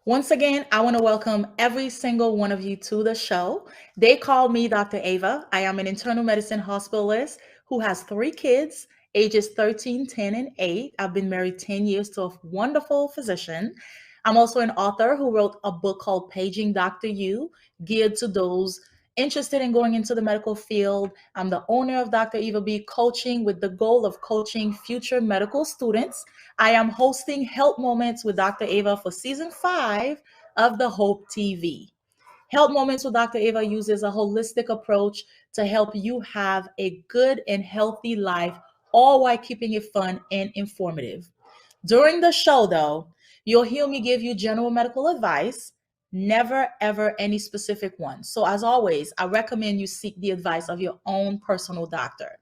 Once again, I want to welcome every single one of you to the show. They call me Dr. Ava. I am an internal medicine hospitalist who has three kids, ages 13, 10, and 8. I've been married 10 years to a wonderful physician. I'm also an author who wrote a book called Paging Dr. You, geared to those interested in going into the medical field. I'm the owner of Dr. Eva B Coaching with the goal of coaching future medical students. I am hosting Help Moments with Dr. Ava for season 5 of the Hope TV. Help Moments with Dr. Ava uses a holistic approach to help you have a good and healthy life, all while keeping it fun and informative. During the show, though, you'll hear me give you general medical advice, never ever any specific one. So, as always, I recommend you seek the advice of your own personal doctor.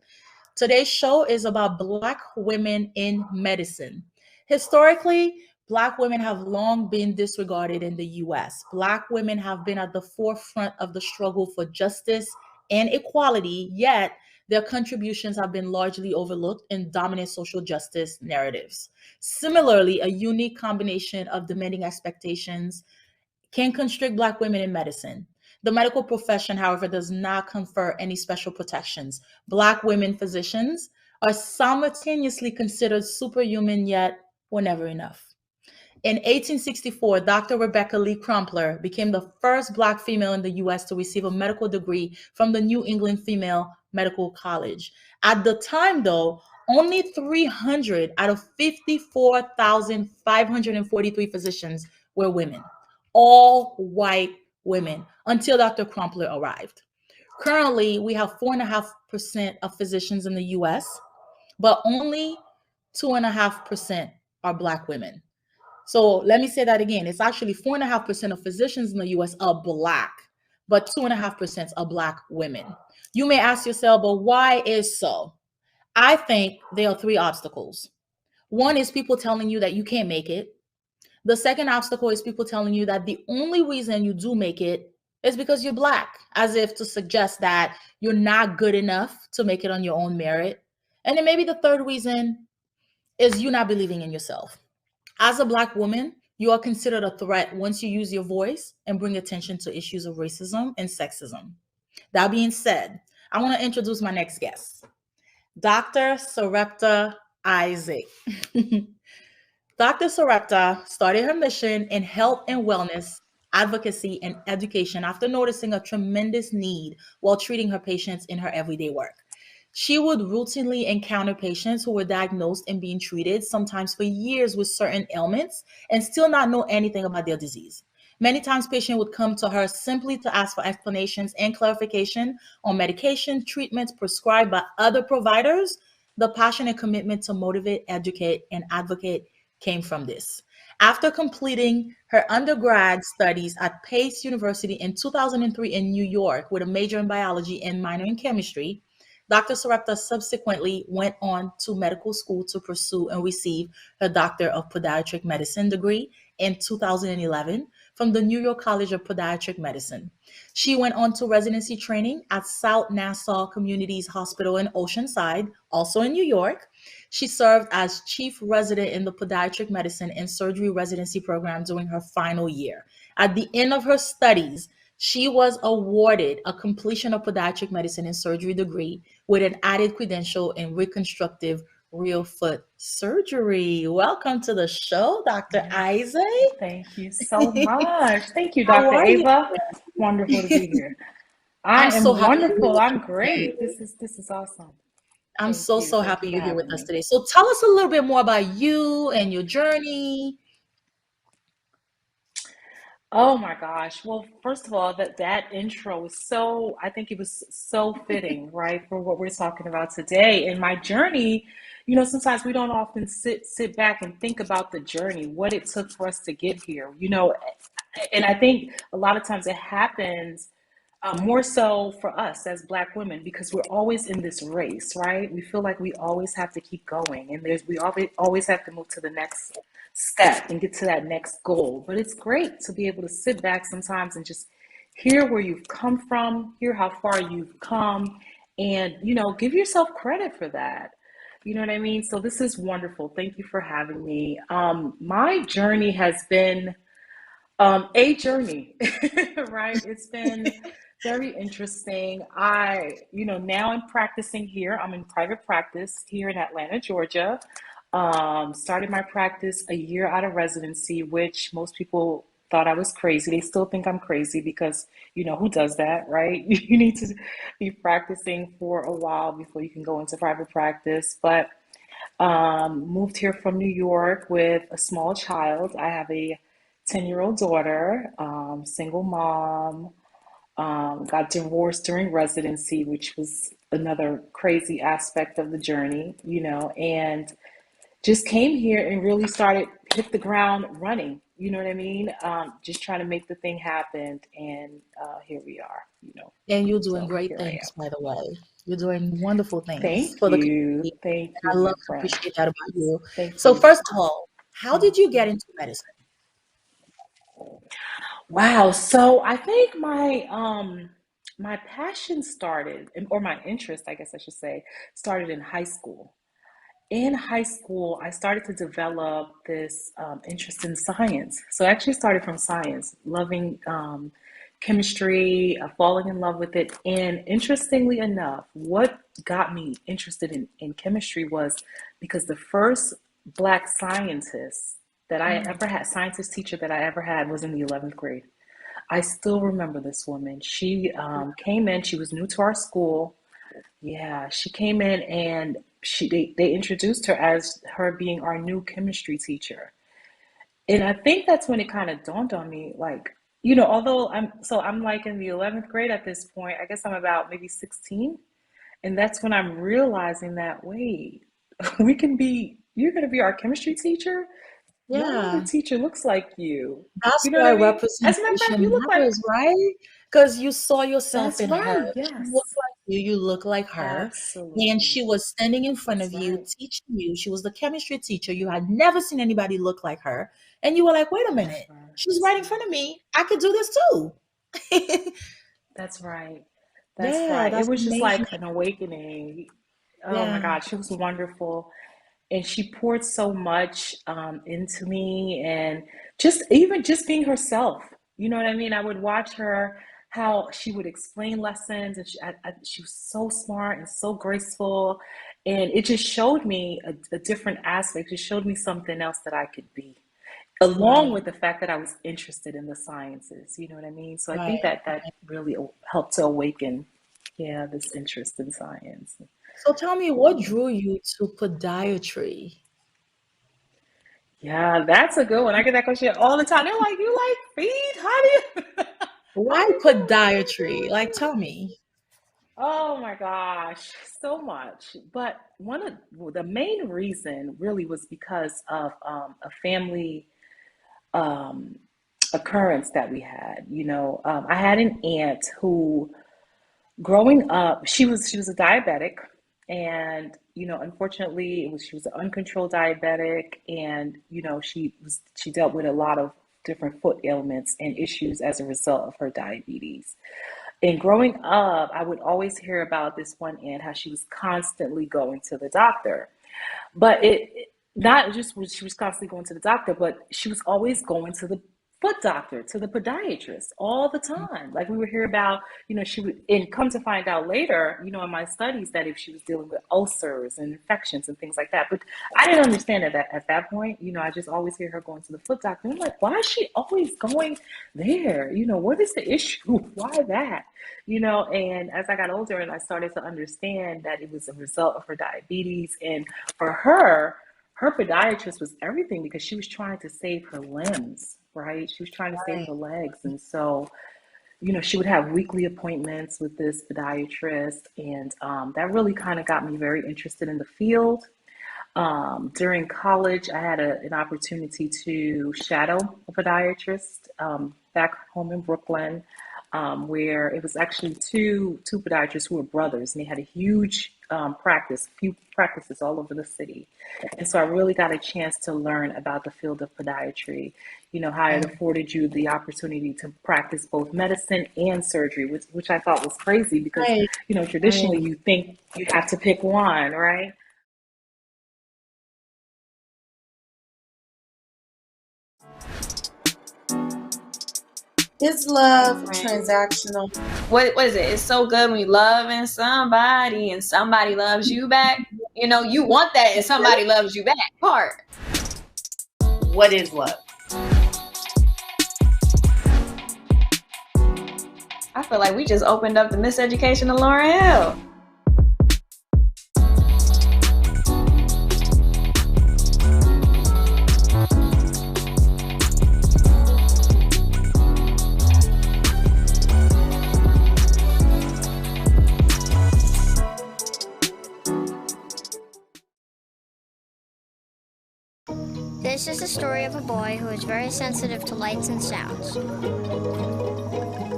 Today's show is about Black women in medicine. Historically, Black women have long been disregarded in the US. Black women have been at the forefront of the struggle for justice and equality, yet their contributions have been largely overlooked in dominant social justice narratives. Similarly, a unique combination of demanding expectations can constrict Black women in medicine. The medical profession, however, does not confer any special protections. Black women physicians are simultaneously considered superhuman, yet were never enough. In 1864, Dr. Rebecca Lee Crumpler became the first Black female in the US to receive a medical degree from the New England Female Medical College. At the time, though, only 300 out of 54,543 physicians were women, all white women, until Dr. Crumpler arrived. Currently, we have 4.5% of physicians in the US, but only 2.5% are Black women. So let me say that again. It's actually 4.5% of physicians in the US are Black, but 2.5% are Black women. You may ask yourself, but why is so? I think there are three obstacles. One is people telling you that you can't make it. The second obstacle is people telling you that the only reason you do make it is because you're Black, as if to suggest that you're not good enough to make it on your own merit. And then maybe the third reason is you not believing in yourself. As a Black woman, you are considered a threat once you use your voice and bring attention to issues of racism and sexism. That being said, I want to introduce my next guest, Dr. Sarepta Isaac. Dr. Sarepta started her mission in health and wellness, advocacy, and education after noticing a tremendous need while treating her patients in her everyday work. She would routinely encounter patients who were diagnosed and being treated, sometimes for years, with certain ailments and still not know anything about their disease. Many times, patients would come to her simply to ask for explanations and clarification on medication, treatments prescribed by other providers. The passion and commitment to motivate, educate, and advocate came from this. After completing her undergrad studies at Pace University in 2003 in New York with a major in biology and minor in chemistry, Dr. Sarepta subsequently went on to medical school to pursue and receive her Doctor of Podiatric Medicine degree in 2011 from the New York College of Podiatric Medicine. She went on to residency training at South Nassau Communities Hospital in Oceanside, also in New York. She served as chief resident in the podiatric medicine and surgery residency program during her final year. At the end of her studies, she was awarded a completion of podiatric medicine and surgery degree with an added credential in reconstructive real foot surgery. Welcome to the show, Dr. Isaac. Thank you so much. Thank you, How Dr. are you? Ava. Wonderful to be here. I I'm so am happy you're here wonderful. with I'm us today. great. This is awesome. I'm Thank so, you. so Thank you happy for you're here with having us me. today. So tell us a little bit more about you and your journey. Oh my gosh. Well, first of all, that intro was so, I think it was so fitting, right, for what we're talking about today. And my journey, sometimes we don't often sit back and think about the journey, what it took for us to get here, and I think a lot of times it happens more so for us as Black women because we're always in this race, right? We feel like we always have to keep going, and we always have to move to the next step and get to that next goal. But it's great to be able to sit back sometimes and just hear where you've come from, hear how far you've come, and give yourself credit for that. You know what I mean? So this is wonderful. Thank you for having me. My journey has been A journey, right? It's been very interesting. Now I'm practicing here. I'm in private practice here in Atlanta, Georgia. Started my practice a year out of residency, which most people thought I was crazy. They still think I'm crazy because, who does that, right? You need to be practicing for a while before you can go into private practice. But moved here from New York with a small child. I have a 10-year-old daughter, single mom, got divorced during residency, which was another crazy aspect of the journey, and just came here and really started, hit the ground running. You know what I mean? Just trying to make the thing happen. And here we are. And you're doing So great here I things, am. by the way. You're doing wonderful things Thank for the you. community. Thank you, I my love to friend. appreciate that about you. Thank So you. first of all, how did you get into medicine? Wow. So I think my passion started, or my interest, I guess I should say, started in high school. In high school, I started to develop this interest in science. So I actually started from science, loving chemistry, falling in love with it. And interestingly enough, what got me interested in chemistry was because the first Black scientist that I Mm. ever had, scientist teacher that I ever had, was in the 11th grade. I still remember this woman. She came in, she was new to our school. Yeah, she came in and they introduced her as her being our new chemistry teacher. And I think that's when it kind of dawned on me, like, although I'm like in the 11th grade at this point, I guess I'm about maybe 16. And that's when I'm realizing that, wait, you're going to be our chemistry teacher? No other Yeah, teacher looks like you. that's You know what why I mean? As a matter of fact, representation you look like, matters, right? Because you saw yourself that's in her. right. She looked Yes, like you look like her. And absolutely. she was standing in front of That's you, right. teaching you. She was the chemistry teacher. You had never seen anybody look like her. And you were like, wait a minute, Never. she's right in front of me. I could do this too. That's right. That's Yeah, right. It that's was just amazing. like an awakening. Oh my Yeah. God, she was wonderful. And she poured so much into me, and just being herself. You know what I mean? I would watch her, how she would explain lessons, and she was so smart and so graceful. And it just showed me a different aspect. It showed me something else that I could be, along Right, with the fact that I was interested in the sciences. You know what I mean? So I think right. that really helped to awaken, yeah, this interest in science. So tell me, what drew you to podiatry? Yeah, that's a good one. I get that question all the time. They're like, "You like feet? How do you how Why do you do it? How do you podiatry? do Like, it?" tell me. Oh my gosh, so much. But one of the main reason really was because of a family um, occurrence that we had. I had an aunt who, growing up, she was a diabetic, and unfortunately, she was an uncontrolled diabetic, and she dealt with a lot of different foot ailments and issues as a result of her diabetes. And growing up, I would always hear about this one aunt, how she was constantly going to the doctor. But not just was she was constantly going to the doctor, but she was always going to the foot doctor, to the podiatrist all the time. Like we would hear about, she would, and come to find out later, in my studies, that if she was dealing with ulcers and infections and things like that. But I didn't understand it at that point. I just always hear her going to the foot doctor. And I'm like, why is she always going there? What is the issue? Why that? And as I got older and I started to understand that it was a result of her diabetes, and for her podiatrist was everything because she was trying to save her limbs, right? She was trying to save Right. her legs. And so, she would have weekly appointments with this podiatrist. And that really kind of got me very interested in the field. During college, I had an opportunity to shadow a podiatrist back home in Brooklyn, where it was actually two podiatrists who were brothers, and they had a huge practice, a few practices all over the city. And so I really got a chance to learn about the field of podiatry, how it Right. afforded you the opportunity to practice both medicine and surgery, which I thought was crazy because, Right. traditionally Right. you think you have to pick one, right? Is love Right. transactional? What is it? It's so good when you loving somebody and somebody loves you back. You know, you want that and somebody loves you back part. What is love? I feel like we just opened up the miseducation of Lauryn Hill. This is the story of a boy who is very sensitive to lights and sounds.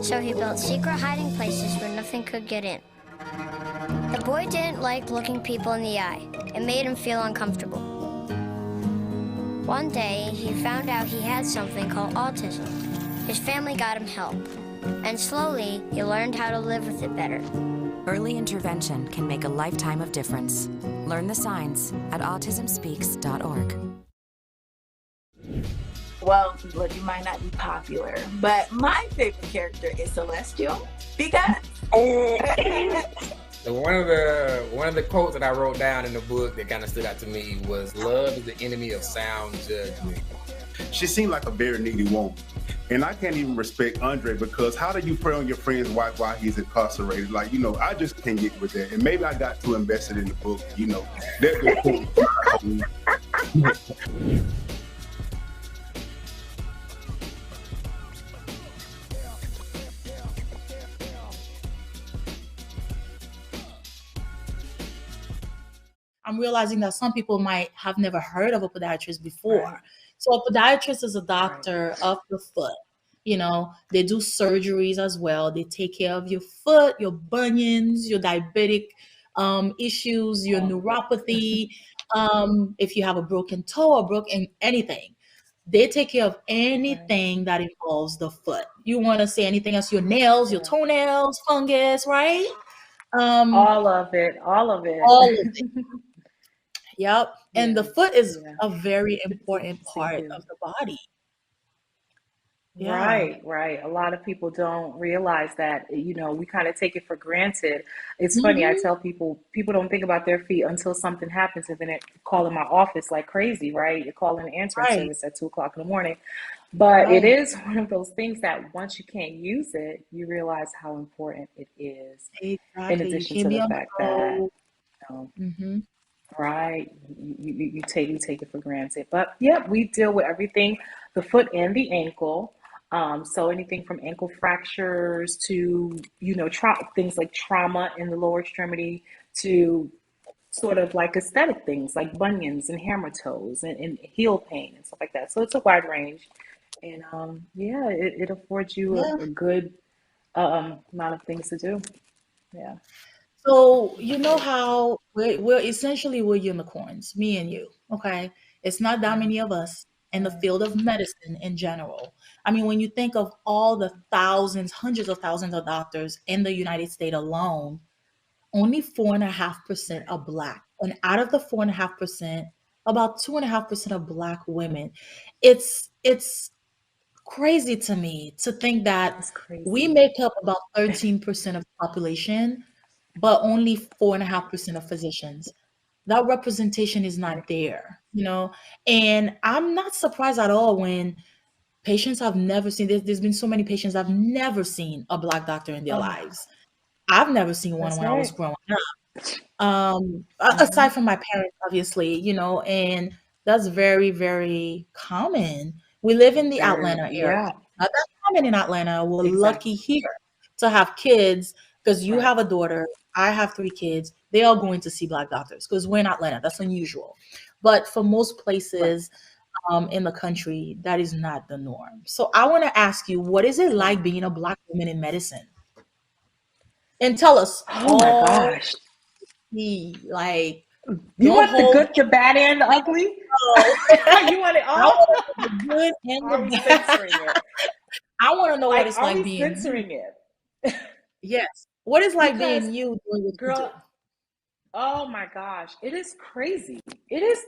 So he built secret hiding places where nothing could get in. The boy didn't like looking people in the eye. It made him feel uncomfortable. One day, he found out he had something called autism. His family got him help. And slowly, he learned how to live with it better. Early intervention can make a lifetime of difference. Learn the signs at autismspeaks.org. Well, look, you might not be popular, but my favorite character is Celestial because So one of the quotes that I wrote down in the book that kind of stood out to me was, "Love is the enemy of sound judgment." She seemed like a very needy woman. And I can't even respect Andre because how do you prey on your friend's wife while he's incarcerated? Like, I just can't get with that. And maybe I got too invested in the book, I'm realizing that some people might have never heard of a podiatrist before. Right. So a podiatrist is a doctor of the foot. They do surgeries as well. They take care of your foot, your bunions, your diabetic issues, your neuropathy. If you have a broken toe or broken anything, they take care of anything that involves the foot. You want to say anything else? Your nails, your toenails, fungus, right? All of it. All of it. Yep. And the foot is a very important part of the body. Yeah. Right. A lot of people don't realize that, we kind of take it for granted. It's funny. I tell people don't think about their feet until something happens, and then they call in my office like crazy, right? You're calling the answering service at 2:00 in the morning. But it is one of those things that once you can't use it, you realize how important it is. Exactly. In addition to the fact that, right, you take it for granted. But yeah, we deal with everything, the foot and the ankle. So anything from ankle fractures to, things like trauma in the lower extremity to sort of like aesthetic things like bunions and hammer toes and heel pain and stuff like that. So it's a wide range. And it affords you a good amount of things to do. Yeah. So how we're essentially unicorns, me and you, okay? It's not that many of us in the field of medicine in general. I mean, when you think of all the hundreds of thousands of doctors in the United States alone, only 4.5% are Black. And out of the 4.5%, about 2.5% are Black women. It's crazy to me to think that we make up about 13% of the population, but only 4.5% of physicians. That representation is not there, and I'm not surprised at all when patients have never seen, there's been so many patients I've never seen a Black doctor in their lives. I've never seen one when I was growing up. Aside from my parents, obviously, and that's very, very common. We live in the Atlanta area. Not that common in Atlanta. We're lucky here to have kids because you have a daughter. I have 3 kids. They are going to see Black doctors because we're in Atlanta. That's unusual. But for most places in the country, that is not the norm. So I want to ask you, what is it like being a Black woman in medicine? And tell us. Oh my gosh. Like, you want the good, the bad, and the ugly? You want it all? The good and the bad. I want to know what it's like being. Censoring it? Yes. What is like being you doing what you do? Oh my gosh, it is crazy. It is.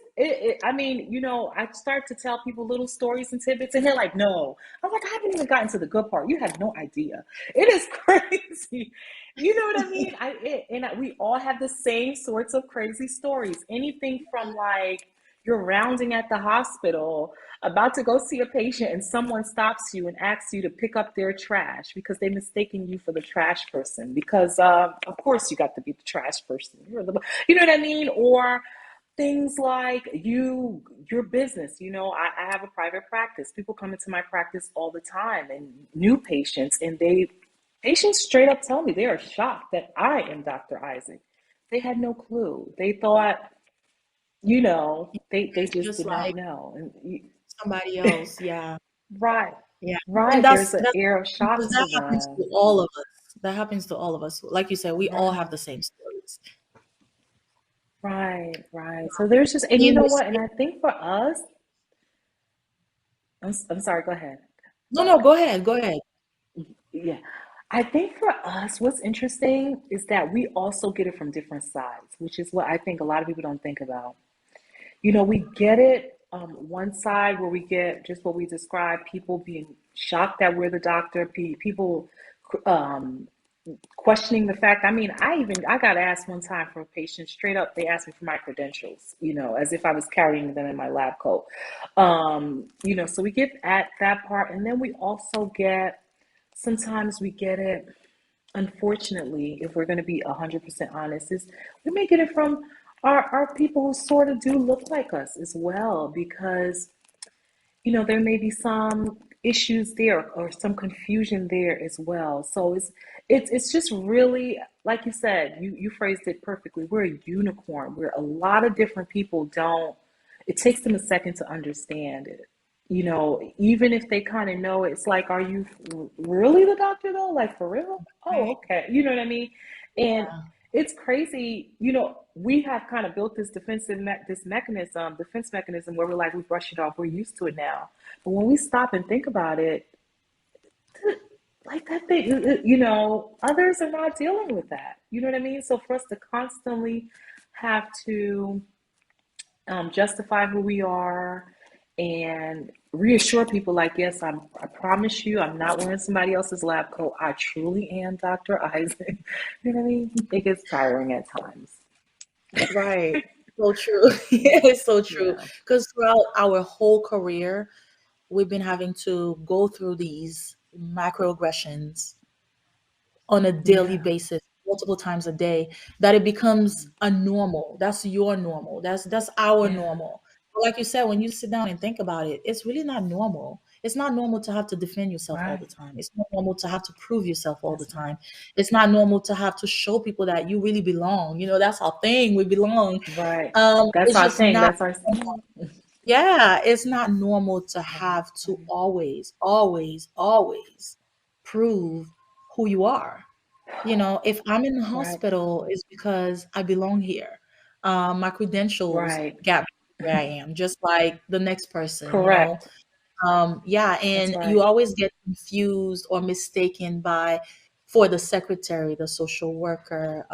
I mean, I start to tell people little stories and tidbits, and they're like, "No." I'm like, "I haven't even gotten to the good part. You have no idea. It is crazy." You know what I mean? We all have the same sorts of crazy stories. Anything from like you're rounding at the hospital, about to go see a patient, and someone stops you and asks you to pick up their trash because they mistaken you for the trash person. Because of course you got to be the trash person. You know what I mean? Or things like your business. I have a private practice. People come into my practice all the time, and new patients, and patients straight up tell me they are shocked that I am Dr. Isaac. They had no clue. They thought, they just Just did not like know. And somebody else. Yeah. right, Yeah. And right. that's There's an that's air of because shock to that happens them. to all of us. That happens to all of us. Like you said, we all Right, have the same stories. right, right. So there's just, and you Being know what? And mistaken. I think for us, I'm sorry, go ahead. No, no, go ahead. Go ahead. Yeah. I think for us, what's interesting is that we also get it from different sides, which is what I think a lot of people don't think about. We get it one side where we get just what we described, people being shocked that we're the doctor, people um, questioning the fact. I mean, I got asked one time for a patient straight up. They asked me for my credentials, as if I was carrying them in my lab coat. So we get at that part, and then we also get sometimes we get it. Unfortunately, if we're going to be 100% honest, is we may get it from our people who sort of do look like us as well, because there may be some issues there or some confusion there as well. So it's just really, like you said, you phrased it perfectly. We're a unicorn where a lot of different people don't. It takes them a second to understand it. Even if they kind of know, it's like, are you really the doctor though? Like for real? Oh, Right. okay. You know what I mean? And Yeah. it's crazy. We have kind of built this defense mechanism where we're like, we brush it off. We're used to it now. But when we stop and think about it, like that thing, others are not dealing with that. You know what I mean? So for us to constantly have to justify who we are and reassure people like, yes, I promise you, I'm not wearing somebody else's lab coat. I truly am Dr. Isaac. You know what I mean? It gets tiring at times. Right. So true. Yeah, it's so true. Yeah. Because throughout our whole career, we've been having to go through these microaggressions on a daily Yeah. basis, multiple times a day, that it becomes a normal. That's your normal. That's our Yeah. normal. But like you said, when you sit down and think about it, it's really not normal. It's not normal to have to defend yourself all Right. the time. It's not normal to have to prove yourself all the That's time. It's not normal to have to show people that you really belong. That's our thing. We belong. right. That's It's our just thing. not That's our yeah, it's not normal to have to always, always, always prove who you are. If I'm in the right. hospital, it's because I belong here. My credentials Right. got me where I am, just like the next person. Correct. Yeah, That's and you right. always get confused or mistaken for the secretary, the social worker,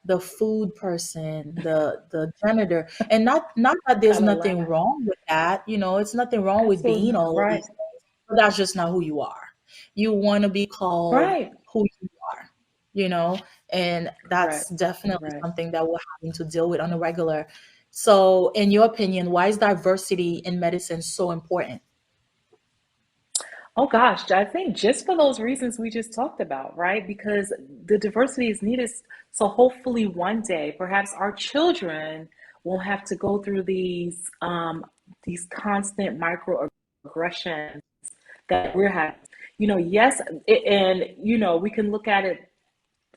the food person, the janitor, and not that I there's know nothing that. wrong with that. It's nothing wrong with Absolutely being not. all of Right. these things, but that's just not who you are. You want to be called Right. who you are, you know, and that's Correct. definitely Right. something that we're having to deal with on a regular. So, in your opinion, why is diversity in medicine so important? Oh gosh, I think just for those reasons we just talked about, right? Because the diversity is needed. So hopefully one day, perhaps our children won't have to go through these constant microaggressions that we're having. Yes, and we can look at it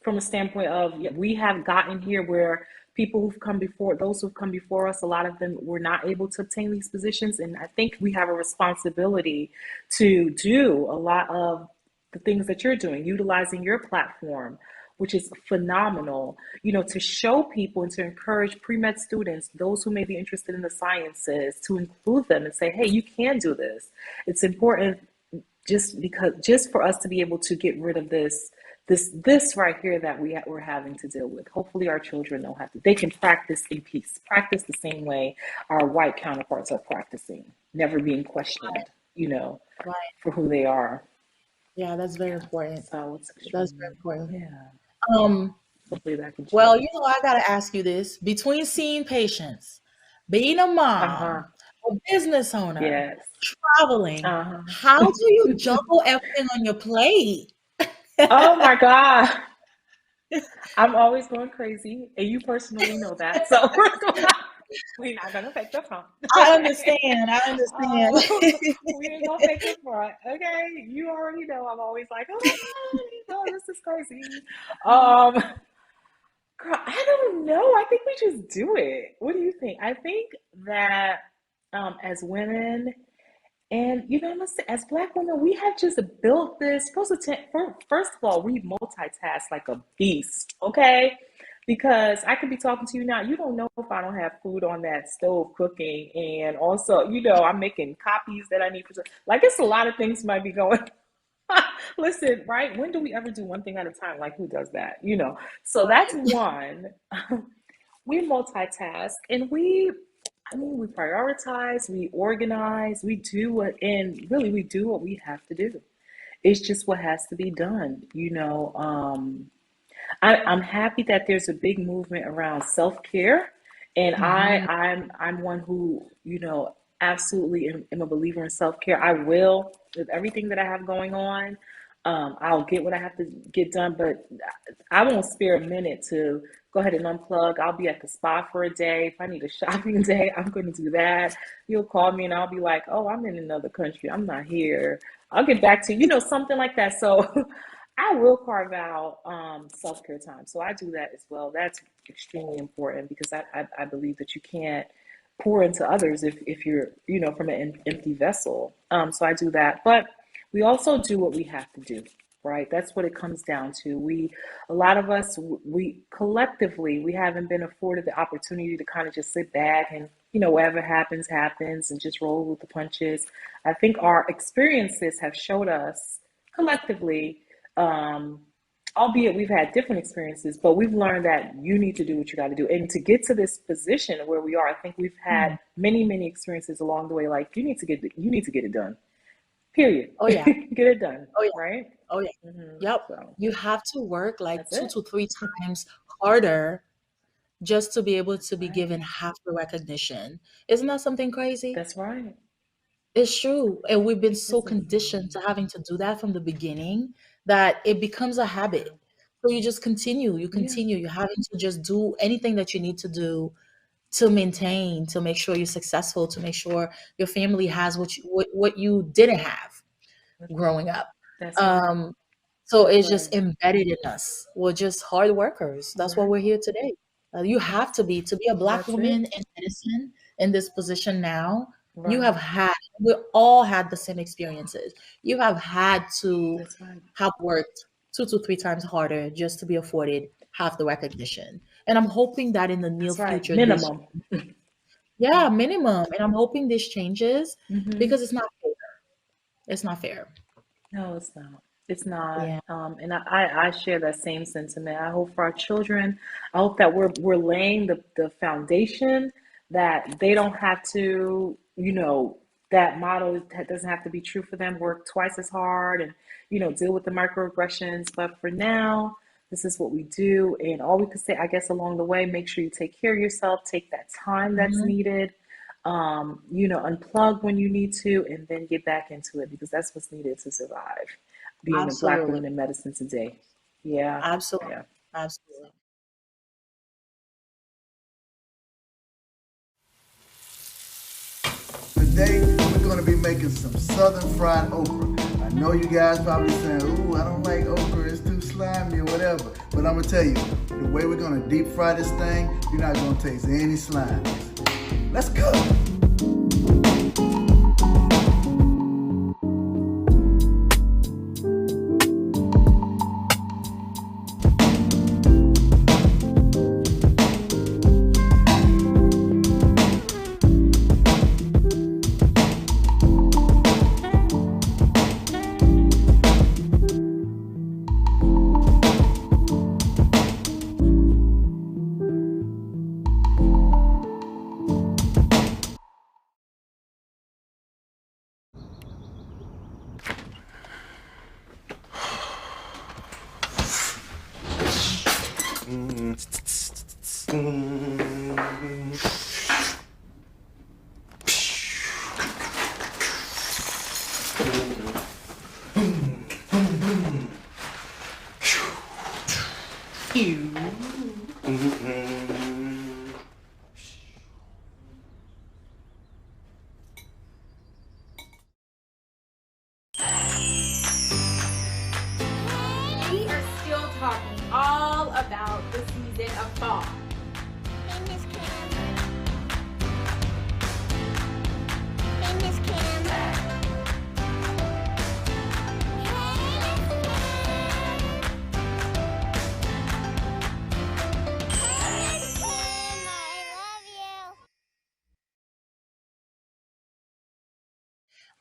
from a standpoint of, yeah, we have gotten here where those who've come before us, a lot of them were not able to obtain these positions. And I think we have a responsibility to do a lot of the things that you're doing, utilizing your platform, which is phenomenal, to show people and to encourage pre-med students, those who may be interested in the sciences, to include them and say, hey, you can do this. It's important just for us to be able to get rid of this this right here that we're having to deal with. Hopefully our children know how to, they can practice in peace, practice the same way our white counterparts are practicing, never being questioned, you know, Right. for who they are. Yeah, that's very important. So it's That's very important. yeah. Hopefully that can change. Well, you know, I gotta ask you this: between seeing patients, being a mom, a business owner, Yes. traveling, how do you juggle everything on your plate? Oh my God. I'm always going crazy, and you personally know that. So we're not gonna fake the front. I understand. We ain't gonna fake the front. Okay. You already know I'm always like, oh, this is crazy. Girl, I don't know. I think we just do it. What do you think? I think that as women, and you know, as Black women, we have just built this. First of all, we multitask like a beast, okay? Because I could be talking to you now. You don't know if I don't have food on that stove cooking, and also, you know, I'm making copies that I need for. Like, it's a lot of things might be going. Listen, right? When do we ever do one thing at a time? Like, who does that? You know. So that's one. We multitask, and we prioritize, we organize, we do what we have to do. It's just what has to be done, you know. I'm happy that there's a big movement around self-care, and I'm one who, you know, absolutely am a believer in self-care. I will, with everything that I have going on, I'll get what I have to get done, but I won't spare a minute to go ahead and unplug. I'll be at the spa for a day. If I need a shopping day, I'm going to do that. You'll call me and I'll be like, oh, I'm in another country. I'm not here. I'll get back to you, you know, something like that. So I will carve out self-care time. So I do that as well. That's extremely important because I believe that you can't pour into others if you're, you know, from an empty vessel. So I do that. But we also do what we have to do, right? That's what it comes down to. A lot of us, we collectively, we haven't been afforded the opportunity to kind of just sit back and, you know, whatever happens, and just roll with the punches. I think our experiences have showed us collectively, albeit we've had different experiences, but we've learned that you need to do what you got to do. And to get to this position where we are, I think we've had many, many experiences along the way. Like, you need to get it done. Period. Oh yeah. Get it done. Oh yeah. Right? Oh yeah. Yep. So, You have to work like that's 2 to 3 times harder just to be able to be given half the recognition. Isn't that something crazy? that's right. It's true. And we've been so This is conditioned to having to do that from the beginning that it becomes a habit. So you just continue, you're having to just do anything that you need to do to maintain, to make sure you're successful, to make sure your family has what you didn't have growing up. That's right. So it's Right. just embedded in us. We're just hard workers. That's why Right. we're here today. You have to be a Black That's woman it. in medicine in this position now. You Right. have had, we all had the same experiences. You have had to That's right. have worked 2 to 3 times harder just to be afforded half the recognition. And I'm hoping that in the near That's right. future, Minimum. minimum. And I'm hoping this changes because it's not fair. It's not fair. No, it's not. It's not. Yeah. And I share that same sentiment. I hope for our children, I hope that we're laying the foundation that they don't have to, you know, that motto doesn't have to be true for them. Work twice as hard and, you know, deal with the microaggressions. But for now, this is what we do. And all we could say, I guess, along the way, make sure you take care of yourself, take that time that's needed, you know, unplug when you need to, and then get back into it because that's what's needed to survive being a Black Absolutely. woman in medicine today. Yeah. Absolutely. Yeah. Absolutely. Today, we're going to be making some southern fried okra. I know you guys probably saying, ooh, I don't like okra, it's too slimy or whatever. But I'm going to tell you, the way we're going to deep fry this thing, you're not going to taste any slime. Let's go. We are still talking all about the season of fall. Hey, Miss Cam. Hey, Miss Cam.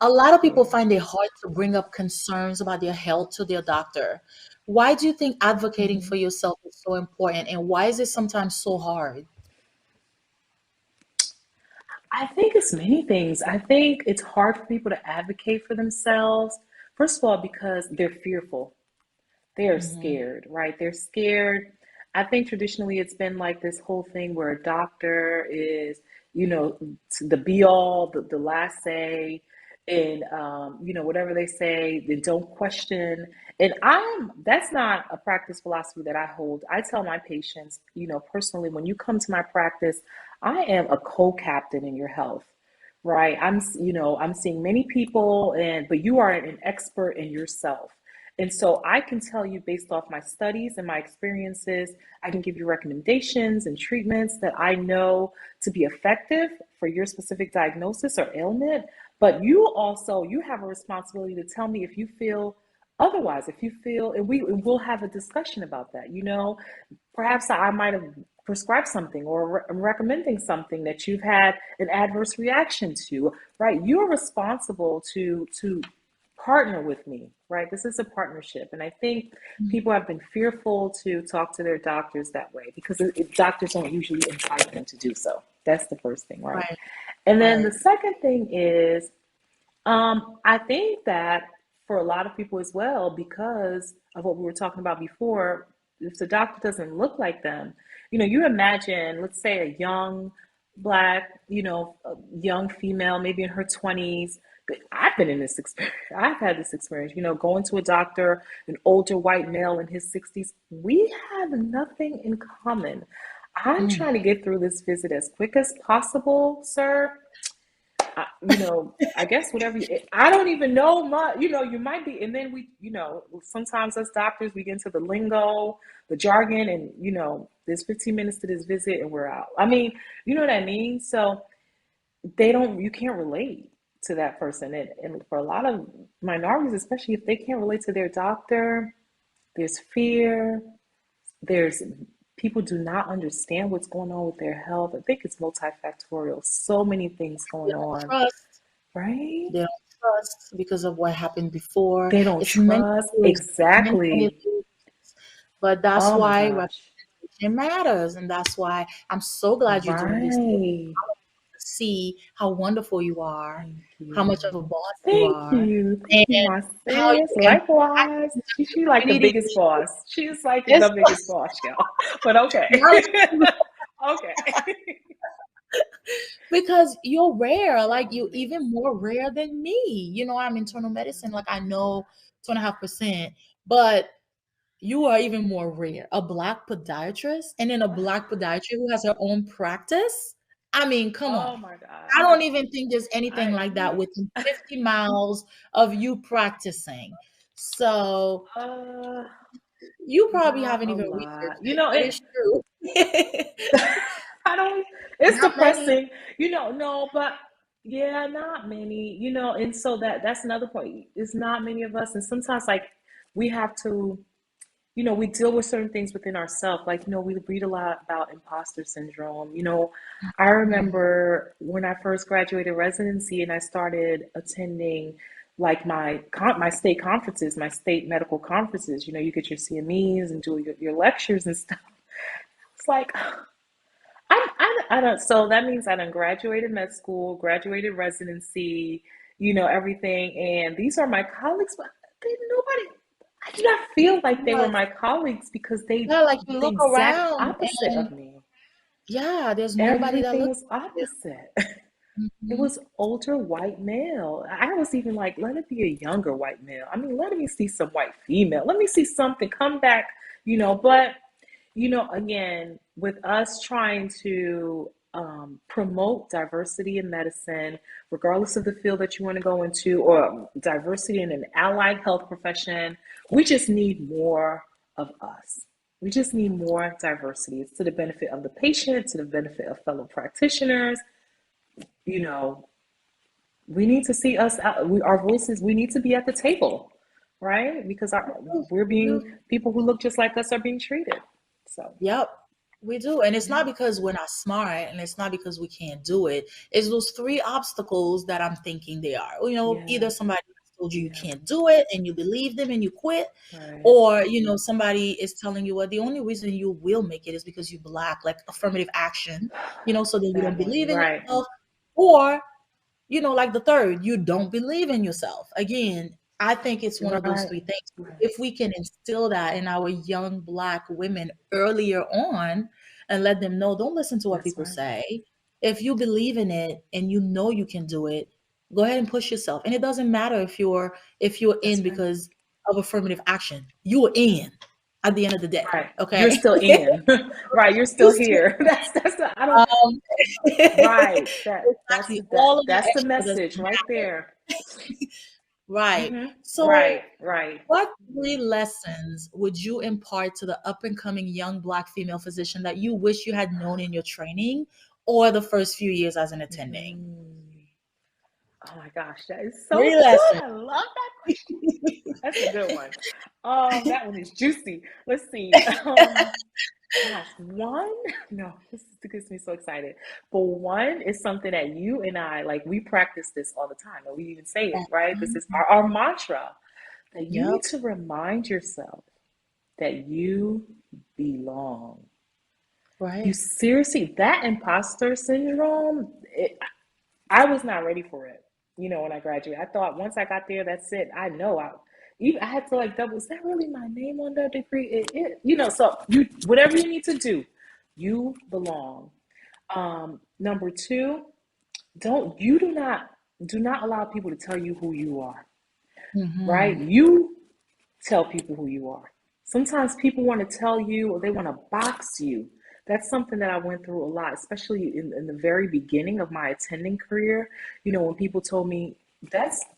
A lot of people find it hard to bring up concerns about their health to their doctor. Why do you think advocating for yourself is so important, and why is it sometimes so hard? I think it's many things. I think it's hard for people to advocate for themselves. First of all, because they're fearful. They are Mhm. scared, right? They're scared. I think traditionally it's been like this whole thing where a doctor is, the be all, the last say, and whatever they say, they don't question. And that's not a practice philosophy that I hold. I tell my patients, personally, when you come to my practice, I am a co-captain in your health. Right. I'm seeing many people but you are an expert in yourself. And so I can tell you based off my studies and my experiences, I can give you recommendations and treatments that I know to be effective for your specific diagnosis or ailment. But you have a responsibility to tell me if you feel otherwise, if you feel, and we'll have a discussion about that. Perhaps I might have prescribed something or recommending something that you've had an adverse reaction to, right? You're responsible to partner with me, right? This is a partnership. And I think people have been fearful to talk to their doctors that way because doctors don't usually invite them to do so. That's the first thing, right? Right, And then the right. second thing is, I think that for a lot of people as well, because of what we were talking about before, if the doctor doesn't look like them, you imagine, let's say a young black, a young female, maybe in her 20s. I've been in this experience. I've had this experience, going to a doctor, an older white male in his 60s. We have nothing in common. I'm Mm. trying to get through this visit as quick as possible, sir. I guess whatever I don't even know much, you might be, and then sometimes as doctors, we get into the lingo, the jargon, and, there's 15 minutes to this visit and we're out. I mean, you know what I mean? So you can't relate to that person. And for a lot of minorities, especially if they can't relate to their doctor, there's fear, there's people do not understand what's going on with their health. I think it's multifactorial. So many things They going don't on, trust. right? They don't trust because of what happened before. They don't It's mental trust. illness, mental Exactly. illness. But that's Oh my why gosh. representation matters, and that's why I'm so glad you're doing this to Right. see how wonderful you are, Thank how much of you. a boss you Thank are, you. Thank and you, my how sis. you impact Likewise. She the like the community. biggest boss. She's like It's the biggest boss, y'all. But okay. Okay. because you're rare, like you even more rare than me. I'm internal medicine, like I know 2.5%, but you are even more rare. A black podiatrist, and then a black podiatrist who has her own practice. I mean, come on. Oh my I gosh. don't even think there's anything I like that within 50 miles of you practicing. So uh you probably not haven't a even lot. researched it, but it's true. I don't, it's Not many. depressing, no, but yeah, not many, and so that's another point. It's not many of us. And sometimes like we have to, we deal with certain things within ourselves. Like, we read a lot about imposter syndrome. I Mhm. remember when I first graduated residency and I started attending like my state conferences, my state medical conferences, you get your CMEs and do your lectures and stuff. It's like, I don't, so that means I done graduated med school, graduated residency, everything. And these are my colleagues, but nobody, I do not feel like they were Yes. my colleagues because they, Yeah, like you the look exact around opposite and of me. yeah, there's nobody that Everything looks was like opposite. you. It Mhm. was older white male. I was even like, let it be a younger white male. I mean, let me see some white female. Let me see something come back, but Again, with us trying to promote diversity in medicine, regardless of the field that you want to go into, or diversity in an allied health profession, we just need more of us. We just need more diversity. It's to the benefit of the patient, to the benefit of fellow practitioners. We need to see us out. Our voices, we need to be at the table, right? Because people who look just like us are being treated. So, Yep, we do. And it's not because we're not smart, and it's not because we can't do it. It's those three obstacles that I'm thinking they are. Either somebody told you can't do it and you believe them and you quit, right. or somebody is telling you, well, the only reason you will make it is because you Black, like affirmative action, so that you don't believe in right. yourself, or like the third, you don't believe in yourself. Again, I think it's one of those three things. If we can instill that in our young Black women earlier on and let them know, don't listen to what people say. If you believe in it and you can do it, go ahead and push yourself. And it doesn't matter if you're in because of affirmative action. You are in at the end of the day. Right. Okay. You're still in. Right. You're still here. That's the I don't right. That's the message right there. Right. Mm-hmm. So right. What 3 lessons would you impart to the up and coming young Black female physician that you wish you had known in your training or the first few years as an attending? Oh my gosh, that is so 3 good. lessons. I love that question. That's a good one. That one is juicy. Let's see. Gosh, one? No, this gets me so excited. But one is something that you and I, we practice this all the time. And we even say it, right? This is our mantra. That you need to remind yourself that you belong. Right. You seriously, that imposter syndrome, I was not ready for it. When I graduated, I thought once I got there, that's it. I know I had to double. Is that really my name on that degree? So whatever you need to do, you belong. Number 2, do not allow people to tell you who you are. Mm-hmm. Right? You tell people who you are. Sometimes people want to tell you, or they want to box you. That's something that I went through a lot, especially in the very beginning of my attending career. When people told me,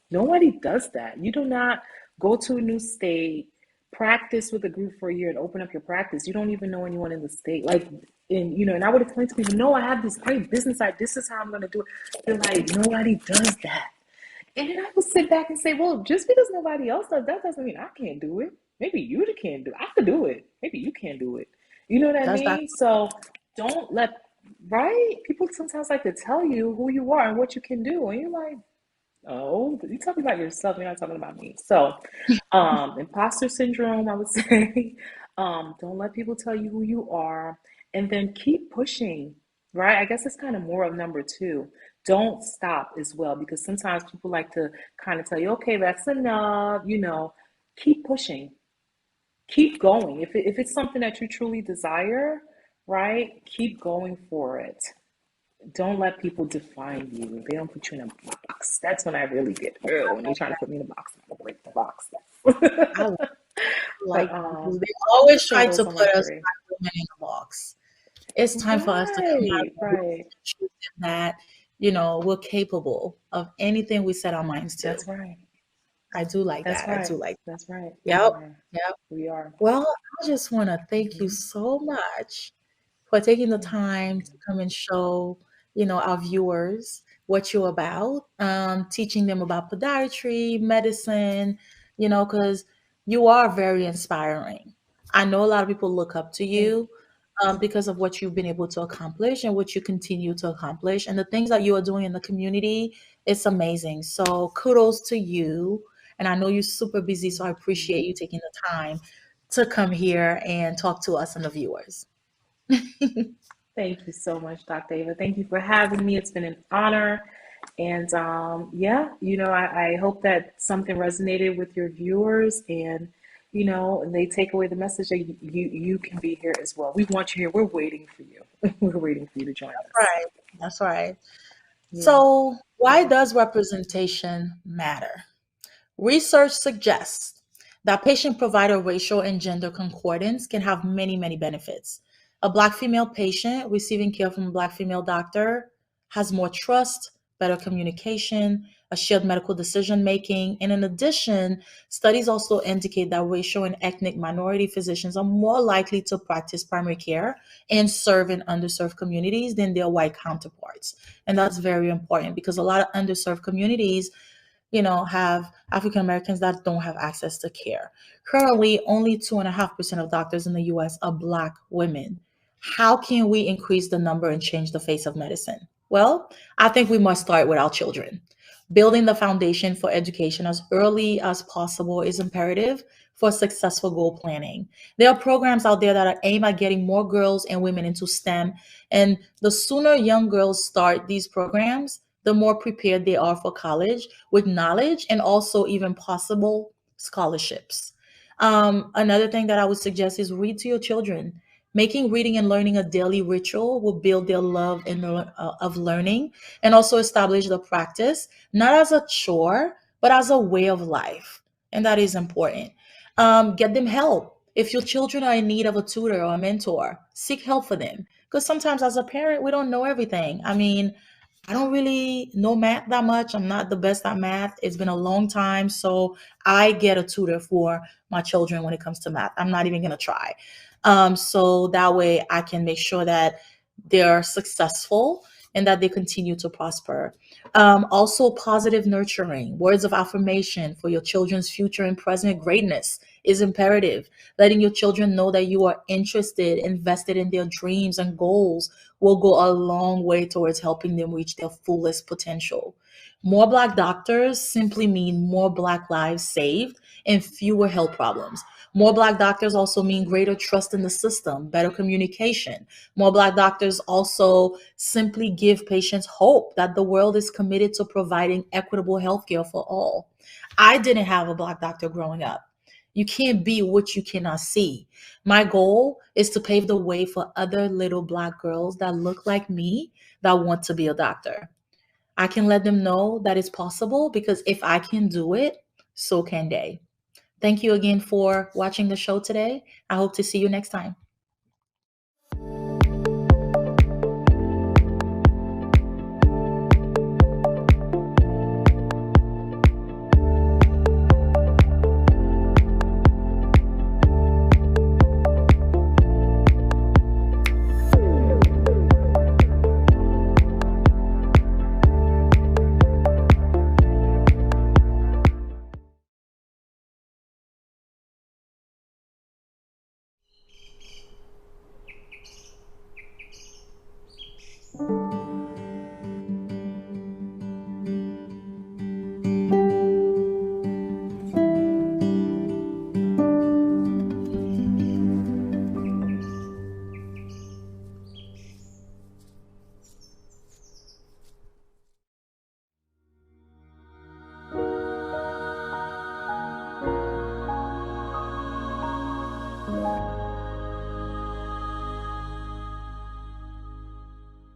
nobody does that. You do not go to a new state, practice with a group for a year and open up your practice. You don't even know anyone in the state. And I would explain to people, no, I have this great business idea. This is how I'm going to do it. They're like, nobody does that. And then I would sit back and say, well, just because nobody else does, that doesn't mean I can't do it. Maybe you can't do it. I could do it. Maybe you can't do it. You know what I mean? So don't people sometimes like to tell you who you are and what you can do. And you're like, oh, you talking about yourself. You're not talking about me. So imposter syndrome, I would say, don't let people tell you who you are, and then keep pushing, right? I guess it's kind of more of number 2. Don't stop as well, because sometimes people like to kind of tell you, okay, that's enough, keep pushing. Keep going. If it's something that you truly desire, right? Keep going for it. Don't let people define you. They don't put you in a box. That's when I really get when they're trying to put me in a box. I break the box. They always try to put us women in a box. It's time for us to come out and choose that we're capable of anything we set our minds to. That's right. I do like that. Right. I do like that. That's right. Yep. We are. Well, I just want to thank you so much for taking the time to come and show, our viewers what you're about, teaching them about podiatry, medicine, because you are very inspiring. I know a lot of people look up to you because of what you've been able to accomplish and what you continue to accomplish. And the things that you are doing in the community, it's amazing. So kudos to you. And I know you're super busy, so I appreciate you taking the time to come here and talk to us and the viewers. Thank you so much, Dr. Ava. Thank you for having me. It's been an honor. And I hope that something resonated with your viewers, and and they take away the message that you can be here as well. We want you here. We're waiting for you. We're waiting for you to join us. Right. That's right. Yeah. So why does representation matter? Research suggests That patient-provider ratio and gender concordance can have many, many benefits. A Black female patient receiving care from a Black female doctor has more trust, better communication, a shared medical decision-making. And in addition, studies also indicate that racial and ethnic minority physicians are more likely to practice primary care and serve in underserved communities than their white counterparts. And that's very important because a lot of underserved communities, have African Americans that don't have access to care. Currently, only 2.5% of doctors in the US are Black women. How can we increase the number and change the face of medicine? Well, I think we must start with our children. Building the foundation for education as early as possible is imperative for successful goal planning. There are programs out there that are aimed at getting more girls and women into STEM. And the sooner young girls start these programs, the more prepared they are for college with knowledge and also even possible scholarships. Another thing that I would suggest is read to your children. Making reading and learning a daily ritual will build their love of learning and also establish the practice, not as a chore, but as a way of life. And that is important. Get them help. If your children are in need of a tutor or a mentor, seek help for them. Because sometimes as a parent, we don't know everything. I mean, I don't really know math that much. I'm not the best at math. It's been a long time. So I get a tutor for my children when it comes to math. I'm not even going to try. So that way I can make sure that they're successful and that they continue to prosper. Also, positive nurturing, words of affirmation for your children's future and present greatness is imperative. Letting your children know that you are interested, invested in their dreams and goals will go a long way towards helping them reach their fullest potential. More Black doctors simply mean more Black lives saved and fewer health problems. More Black doctors also mean greater trust in the system, better communication. More Black doctors also simply give patients hope that the world is committed to providing equitable healthcare for all. I didn't have a Black doctor growing up. You can't be what you cannot see. My goal is to pave the way for other little Black girls that look like me that want to be a doctor. I can let them know that it's possible because if I can do it, so can they. Thank you again for watching the show today. I hope to see you next time.